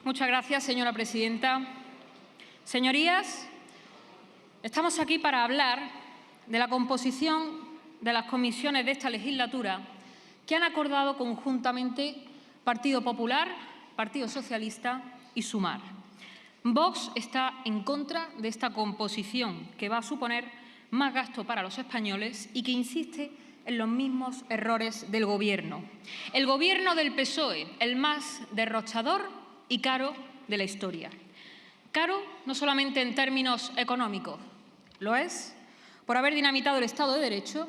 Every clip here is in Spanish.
Muchas gracias, señora presidenta. Señorías, estamos aquí para hablar de la composición de las comisiones de esta legislatura que han acordado conjuntamente Partido Popular, Partido Socialista y Sumar. Vox está en contra de esta composición que va a suponer más gasto para los españoles y que insiste en los mismos errores del Gobierno. El Gobierno del PSOE, el más derrochador y caro de la historia. Caro no solamente en términos económicos, lo es por haber dinamitado el Estado de Derecho,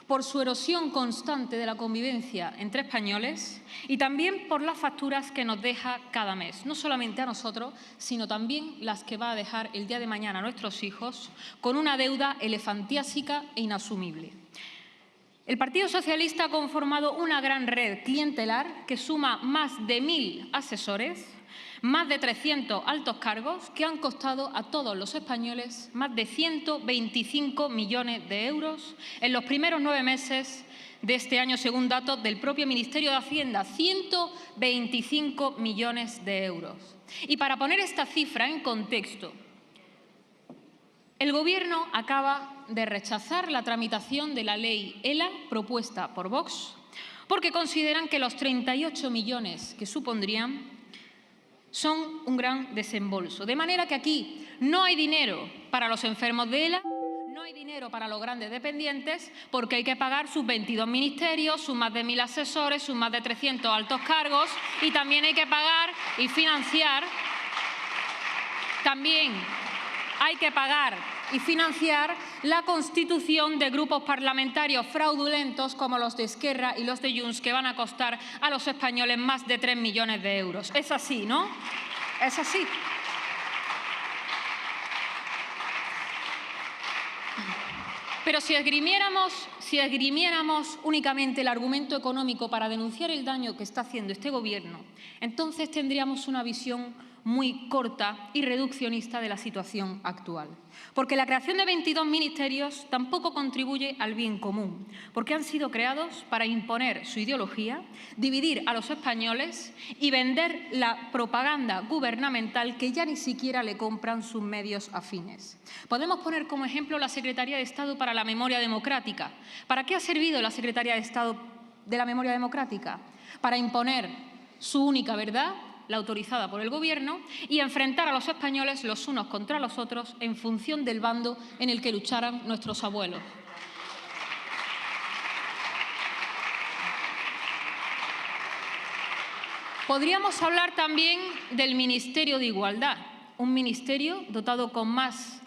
por su erosión constante de la convivencia entre españoles y también por las facturas que nos deja cada mes, no solamente a nosotros, sino también las que va a dejar el día de mañana a nuestros hijos, con una deuda elefantiásica e inasumible. El Partido Socialista ha conformado una gran red clientelar que suma más de 1.000 asesores, más de 300 altos cargos que han costado a todos los españoles más de 125 millones de euros en los primeros 9 meses de este año, según datos del propio Ministerio de Hacienda, 125 millones de euros. Y para poner esta cifra en contexto, el Gobierno acaba de rechazar la tramitación de la ley ELA propuesta por Vox porque consideran que los 38 millones que supondrían son un gran desembolso. De manera que aquí no hay dinero para los enfermos de ELA, no hay dinero para los grandes dependientes, porque hay que pagar sus 22 ministerios, sus más de 1.000 asesores, sus más de 300 altos cargos y también hay que pagar y financiar, la constitución de grupos parlamentarios fraudulentos como los de Esquerra y los de Junts, que van a costar a los españoles más de 3 millones de euros. Es así, ¿no? Es así. Pero si esgrimiéramos únicamente el argumento económico para denunciar el daño que está haciendo este Gobierno, entonces tendríamos una visión muy corta y reduccionista de la situación actual. Porque la creación de 22 ministerios tampoco contribuye al bien común, porque han sido creados para imponer su ideología, dividir a los españoles y vender la propaganda gubernamental que ya ni siquiera le compran sus medios afines. Podemos poner como ejemplo la Secretaría de Estado para la Memoria Democrática. ¿Para qué ha servido la Secretaría de Estado de la Memoria Democrática? Para imponer su única verdad, la autorizada por el Gobierno, y enfrentar a los españoles los unos contra los otros en función del bando en el que lucharan nuestros abuelos. Podríamos hablar también del Ministerio de Igualdad, un ministerio dotado con más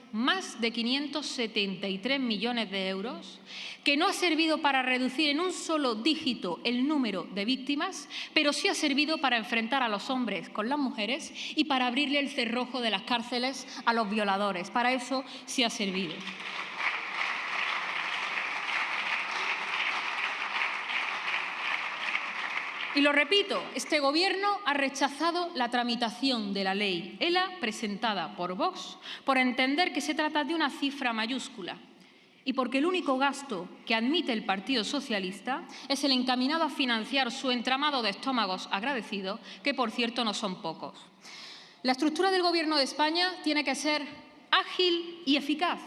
de 573 millones de euros, que no ha servido para reducir en un solo dígito el número de víctimas, pero sí ha servido para enfrentar a los hombres con las mujeres y para abrirle el cerrojo de las cárceles a los violadores. Para eso sí ha servido. Y lo repito, este Gobierno ha rechazado la tramitación de la ley ELA presentada por Vox por entender que se trata de una cifra mayúscula y porque el único gasto que admite el Partido Socialista es el encaminado a financiar su entramado de estómagos agradecidos, que por cierto no son pocos. La estructura del Gobierno de España tiene que ser ágil y eficaz.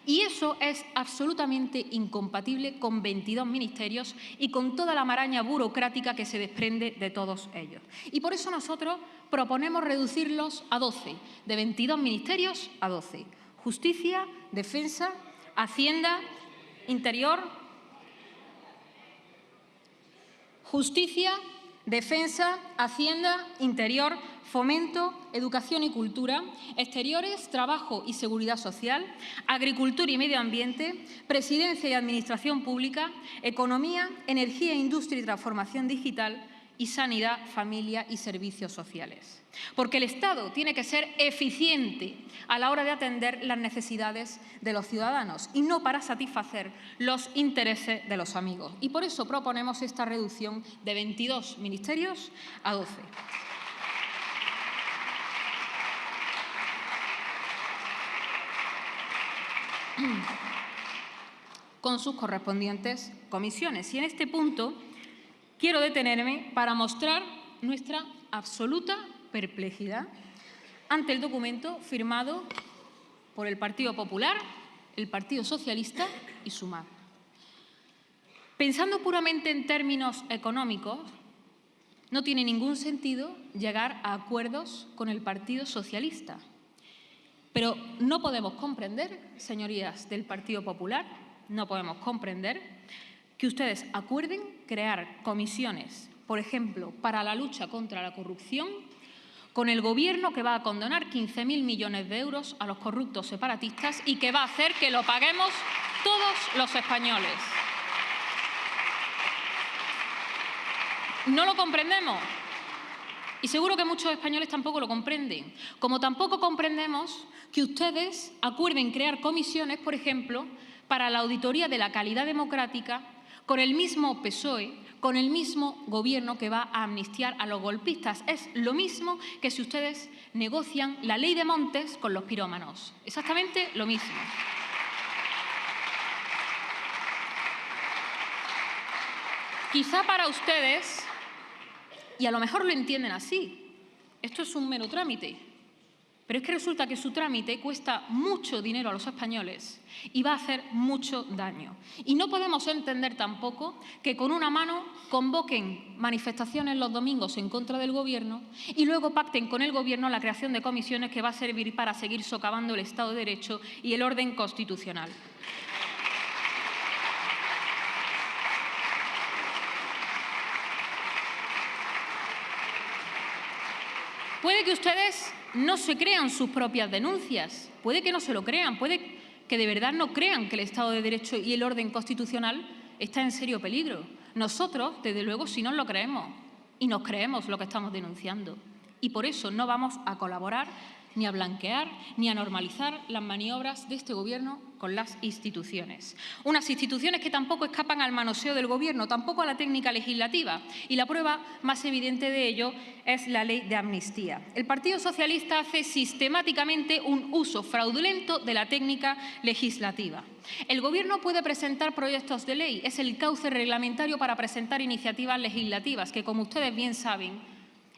Y eso es absolutamente incompatible con 22 ministerios y con toda la maraña burocrática que se desprende de todos ellos. Y por eso nosotros proponemos reducirlos a 12, de 22 ministerios a 12. Justicia, Defensa, Hacienda, Interior. Justicia, Defensa, Hacienda, Interior, Fomento, Educación y Cultura, Exteriores, Trabajo y Seguridad Social, Agricultura y Medio Ambiente, Presidencia y Administración Pública, Economía, Energía, Industria y Transformación Digital y Sanidad, Familia y Servicios Sociales. Porque el Estado tiene que ser eficiente a la hora de atender las necesidades de los ciudadanos y no para satisfacer los intereses de los amigos. Y por eso proponemos esta reducción de 22 ministerios a 12. Con sus correspondientes comisiones. Y en este punto quiero detenerme para mostrar nuestra absoluta perplejidad ante el documento firmado por el Partido Popular, el Partido Socialista y Sumar. Pensando puramente en términos económicos, no tiene ningún sentido llegar a acuerdos con el Partido Socialista. Pero no podemos comprender, señorías del Partido Popular, no podemos comprender que ustedes acuerden crear comisiones, por ejemplo, para la lucha contra la corrupción, con el Gobierno que va a condonar 15.000 millones de euros a los corruptos separatistas y que va a hacer que lo paguemos todos los españoles. No lo comprendemos y seguro que muchos españoles tampoco lo comprenden. Como tampoco comprendemos que ustedes acuerden crear comisiones, por ejemplo, para la auditoría de la calidad democrática con el mismo PSOE, con el mismo Gobierno que va a amnistiar a los golpistas. Es lo mismo que si ustedes negocian la ley de montes con los pirómanos. Exactamente lo mismo. Quizá para ustedes, y a lo mejor lo entienden así, esto es un mero trámite, pero es que resulta que su trámite cuesta mucho dinero a los españoles y va a hacer mucho daño. Y no podemos entender tampoco que con una mano convoquen manifestaciones los domingos en contra del Gobierno y luego pacten con el Gobierno la creación de comisiones que va a servir para seguir socavando el Estado de Derecho y el orden constitucional. Puede que ustedes no se crean sus propias denuncias, puede que no se lo crean, puede que de verdad no crean que el Estado de Derecho y el orden constitucional está en serio peligro. Nosotros, desde luego, sí nos lo creemos y nos creemos lo que estamos denunciando. Y por eso no vamos a colaborar ni a blanquear ni a normalizar las maniobras de este Gobierno con las instituciones. Unas instituciones que tampoco escapan al manoseo del Gobierno, tampoco a la técnica legislativa. Y la prueba más evidente de ello es la ley de amnistía. El Partido Socialista hace sistemáticamente un uso fraudulento de la técnica legislativa. El Gobierno puede presentar proyectos de ley, es el cauce reglamentario para presentar iniciativas legislativas, que como ustedes bien saben,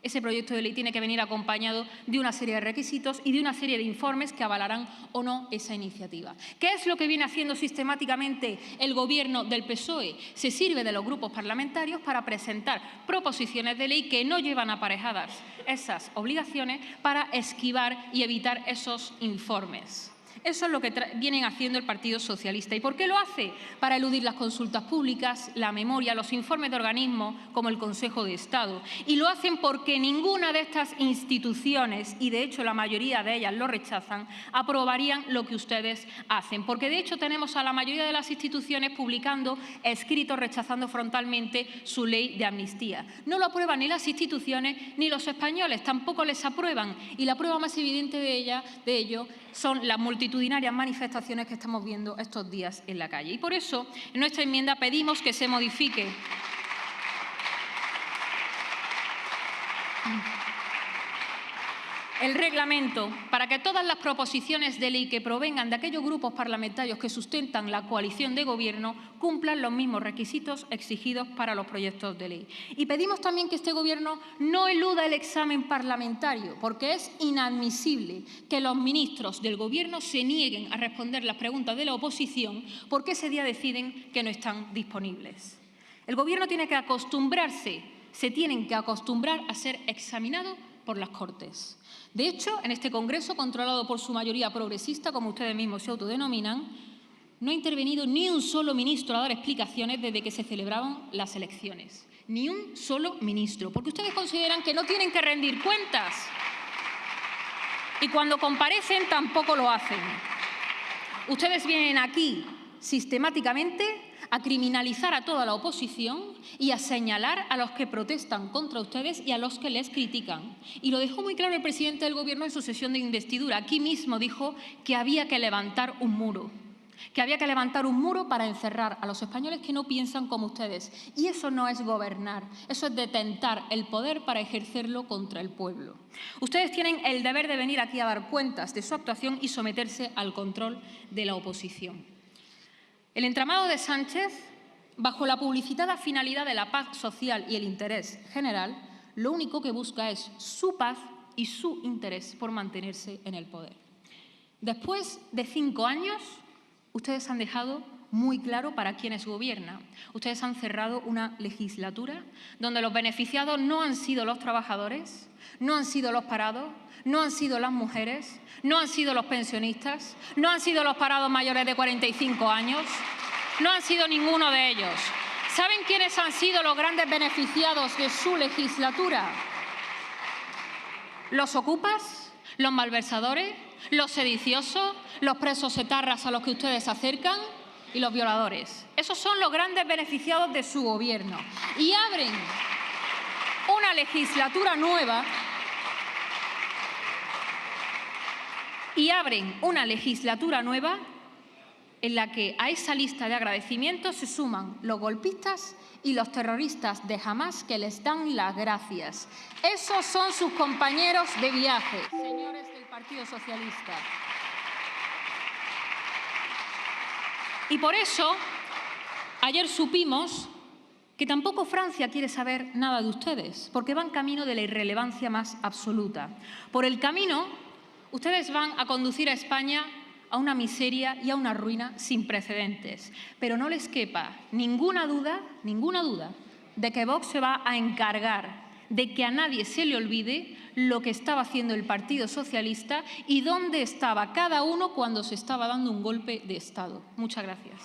ese proyecto de ley tiene que venir acompañado de una serie de requisitos y de una serie de informes que avalarán o no esa iniciativa. ¿Qué es lo que viene haciendo sistemáticamente el Gobierno del PSOE? Se sirve de los grupos parlamentarios para presentar proposiciones de ley que no llevan aparejadas esas obligaciones para esquivar y evitar esos informes. Eso es lo que vienen haciendo el Partido Socialista. ¿Y por qué lo hace? Para eludir las consultas públicas, la memoria, los informes de organismos como el Consejo de Estado. Y lo hacen porque ninguna de estas instituciones, y de hecho la mayoría de ellas lo rechazan, aprobarían lo que ustedes hacen. Porque de hecho tenemos a la mayoría de las instituciones publicando escritos rechazando frontalmente su ley de amnistía. No lo aprueban ni las instituciones ni los españoles, tampoco les aprueban. Y la prueba más evidente de ello son las multitudinarias manifestaciones que estamos viendo estos días en la calle. Y por eso, en nuestra enmienda pedimos que se modifique el reglamento para que todas las proposiciones de ley que provengan de aquellos grupos parlamentarios que sustentan la coalición de Gobierno cumplan los mismos requisitos exigidos para los proyectos de ley. Y pedimos también que este Gobierno no eluda el examen parlamentario, porque es inadmisible que los ministros del Gobierno se nieguen a responder las preguntas de la oposición porque ese día deciden que no están disponibles. El Gobierno tiene que acostumbrarse, se tienen que acostumbrar a ser examinados por las Cortes. De hecho, en este Congreso, controlado por su mayoría progresista, como ustedes mismos se autodenominan, no ha intervenido ni un solo ministro a dar explicaciones desde que se celebraban las elecciones. Ni un solo ministro, porque ustedes consideran que no tienen que rendir cuentas. Y cuando comparecen tampoco lo hacen. Ustedes vienen aquí sistemáticamente a criminalizar a toda la oposición y a señalar a los que protestan contra ustedes y a los que les critican. Y lo dejó muy claro el presidente del Gobierno en su sesión de investidura. Aquí mismo dijo que había que levantar un muro. Que había que levantar un muro para encerrar a los españoles que no piensan como ustedes. Y eso no es gobernar, eso es detentar el poder para ejercerlo contra el pueblo. Ustedes tienen el deber de venir aquí a dar cuentas de su actuación y someterse al control de la oposición. El entramado de Sánchez, bajo la publicitada finalidad de la paz social y el interés general, lo único que busca es su paz y su interés por mantenerse en el poder. Después de 5 años, ustedes han dejado muy claro para quiénes gobiernan. Ustedes han cerrado una legislatura donde los beneficiados no han sido los trabajadores, no han sido los parados, no han sido las mujeres, no han sido los pensionistas, no han sido los parados mayores de 45 años, no han sido ninguno de ellos. ¿Saben quiénes han sido los grandes beneficiados de su legislatura? Los ocupas, los malversadores, los sediciosos, los presos etarras a los que ustedes se acercan y los violadores. Esos son los grandes beneficiados de su gobierno. Y abren una legislatura nueva en la que a esa lista de agradecimientos se suman los golpistas y los terroristas de Hamás que les dan las gracias. Esos son sus compañeros de viaje, señores del Partido Socialista. Y por eso, ayer supimos que tampoco Francia quiere saber nada de ustedes, porque van camino de la irrelevancia más absoluta. Por el camino, ustedes van a conducir a España a una miseria y a una ruina sin precedentes. Pero no les quepa ninguna duda de que Vox se va a encargar de que a nadie se le olvide lo que estaba haciendo el Partido Socialista y dónde estaba cada uno cuando se estaba dando un golpe de Estado. Muchas gracias.